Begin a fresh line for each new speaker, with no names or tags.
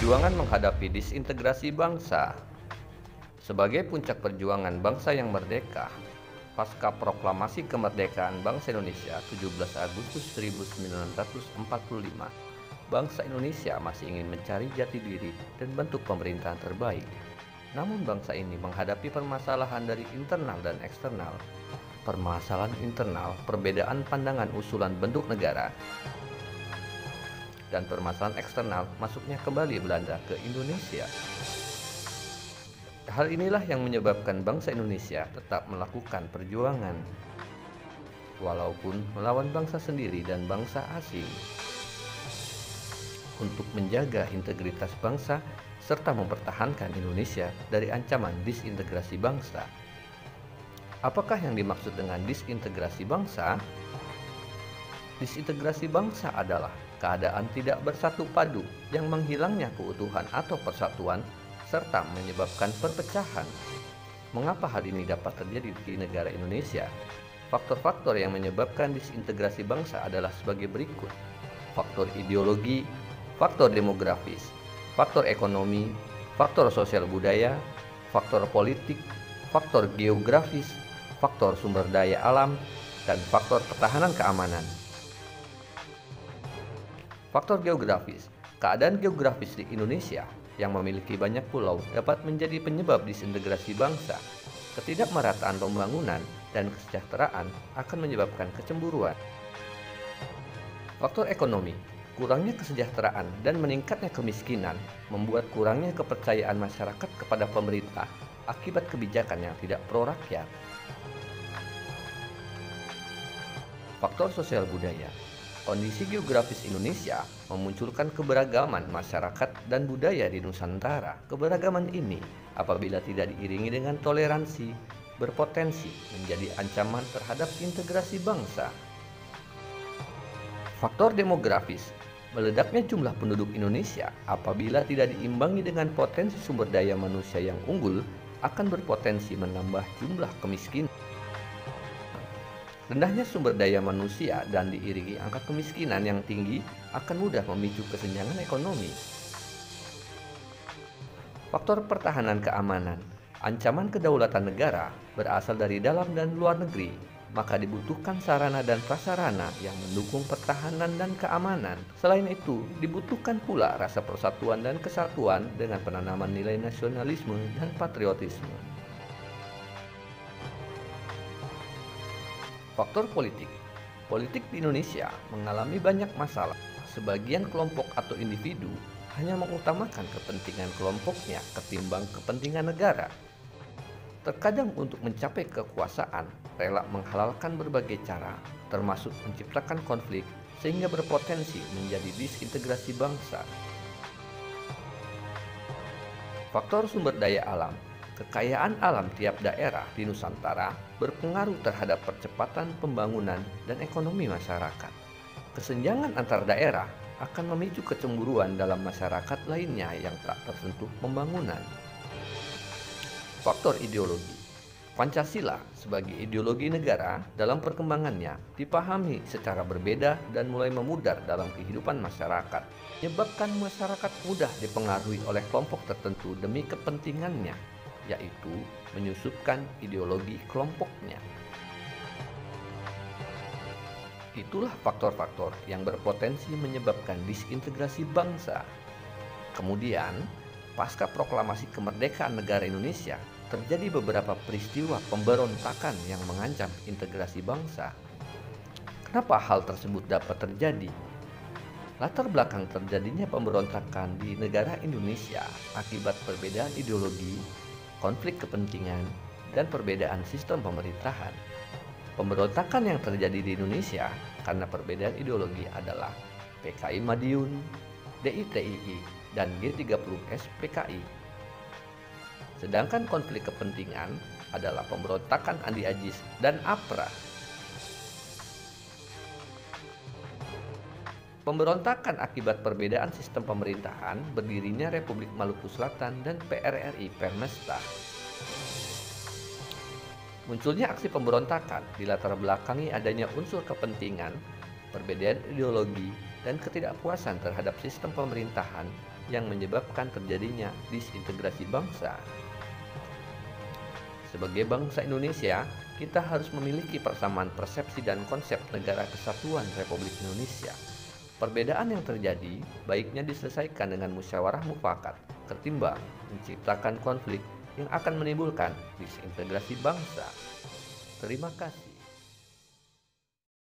Perjuangan menghadapi disintegrasi bangsa. Sebagai puncak perjuangan bangsa yang merdeka, pasca proklamasi kemerdekaan bangsa Indonesia 17 Agustus 1945, bangsa Indonesia masih ingin mencari jati diri dan bentuk pemerintahan terbaik. Namun bangsa ini menghadapi permasalahan dari internal dan eksternal. Permasalahan internal, perbedaan pandangan usulan bentuk negara, dan permasalahan eksternal, masuknya kembali Belanda ke Indonesia. Hal inilah yang menyebabkan bangsa Indonesia tetap melakukan perjuangan, walaupun melawan bangsa sendiri dan bangsa asing, untuk menjaga integritas bangsa serta mempertahankan Indonesia dari ancaman disintegrasi bangsa. Apakah yang dimaksud dengan disintegrasi bangsa? Disintegrasi bangsa adalah keadaan tidak bersatu padu yang menghilangnya keutuhan atau persatuan serta menyebabkan perpecahan. Mengapa hal ini dapat terjadi di negara Indonesia? Faktor-faktor yang menyebabkan disintegrasi bangsa adalah sebagai berikut: faktor ideologi, faktor demografis, faktor ekonomi, faktor sosial budaya, faktor politik, faktor geografis, faktor sumber daya alam, dan faktor pertahanan keamanan. Faktor geografis. Keadaan geografis di Indonesia yang memiliki banyak pulau dapat menjadi penyebab disintegrasi bangsa. Ketidakmerataan pembangunan dan kesejahteraan akan menyebabkan kecemburuan. Faktor ekonomi. Kurangnya kesejahteraan dan meningkatnya kemiskinan membuat kurangnya kepercayaan masyarakat kepada pemerintah akibat kebijakan yang tidak pro rakyat. Faktor sosial budaya. Kondisi geografis Indonesia memunculkan keberagaman masyarakat dan budaya di Nusantara. Keberagaman ini, apabila tidak diiringi dengan toleransi, berpotensi menjadi ancaman terhadap integrasi bangsa. Faktor demografis. Meledaknya jumlah penduduk Indonesia apabila tidak diimbangi dengan potensi sumber daya manusia yang unggul akan berpotensi menambah jumlah kemiskinan. Rendahnya sumber daya manusia dan diiringi angka kemiskinan yang tinggi akan mudah memicu kesenjangan ekonomi. Faktor pertahanan keamanan. Ancaman kedaulatan negara berasal dari dalam dan luar negeri, maka dibutuhkan sarana dan prasarana yang mendukung pertahanan dan keamanan. Selain itu, dibutuhkan pula rasa persatuan dan kesatuan dengan penanaman nilai nasionalisme dan patriotisme. Faktor politik. Politik di Indonesia mengalami banyak masalah. Sebagian kelompok atau individu hanya mengutamakan kepentingan kelompoknya ketimbang kepentingan negara. Terkadang untuk mencapai kekuasaan, rela menghalalkan berbagai cara, termasuk menciptakan konflik sehingga berpotensi menjadi disintegrasi bangsa. Faktor sumber daya alam. Kekayaan alam tiap daerah di Nusantara berpengaruh terhadap percepatan pembangunan dan ekonomi masyarakat. Kesenjangan antar daerah akan memicu kecemburuan dalam masyarakat lainnya yang tak tersentuh pembangunan. Faktor ideologi. Pancasila sebagai ideologi negara dalam perkembangannya dipahami secara berbeda dan mulai memudar dalam kehidupan masyarakat, menyebabkan masyarakat mudah dipengaruhi oleh kelompok tertentu demi kepentingannya, yaitu menyusupkan ideologi kelompoknya. Itulah faktor-faktor yang berpotensi menyebabkan disintegrasi bangsa. Kemudian, pasca proklamasi kemerdekaan negara Indonesia, terjadi beberapa peristiwa pemberontakan yang mengancam integrasi bangsa. Kenapa hal tersebut dapat terjadi? Latar belakang terjadinya pemberontakan di negara Indonesia akibat perbedaan ideologi, konflik kepentingan, dan perbedaan sistem pemerintahan. Pemberontakan yang terjadi di Indonesia karena perbedaan ideologi adalah PKI Madiun, DITII, dan G30S PKI. Sedangkan konflik kepentingan adalah pemberontakan Andi Agis dan APRA. Pemberontakan akibat perbedaan sistem pemerintahan berdirinya Republik Maluku Selatan dan PRRI Permesta. Munculnya aksi pemberontakan dilatar belakangi adanya unsur kepentingan, perbedaan ideologi, dan ketidakpuasan terhadap sistem pemerintahan yang menyebabkan terjadinya disintegrasi bangsa. Sebagai bangsa Indonesia, kita harus memiliki persamaan persepsi dan konsep Negara Kesatuan Republik Indonesia. Perbedaan yang terjadi baiknya diselesaikan dengan musyawarah mufakat ketimbang menciptakan konflik yang akan menimbulkan disintegrasi bangsa. Terima kasih.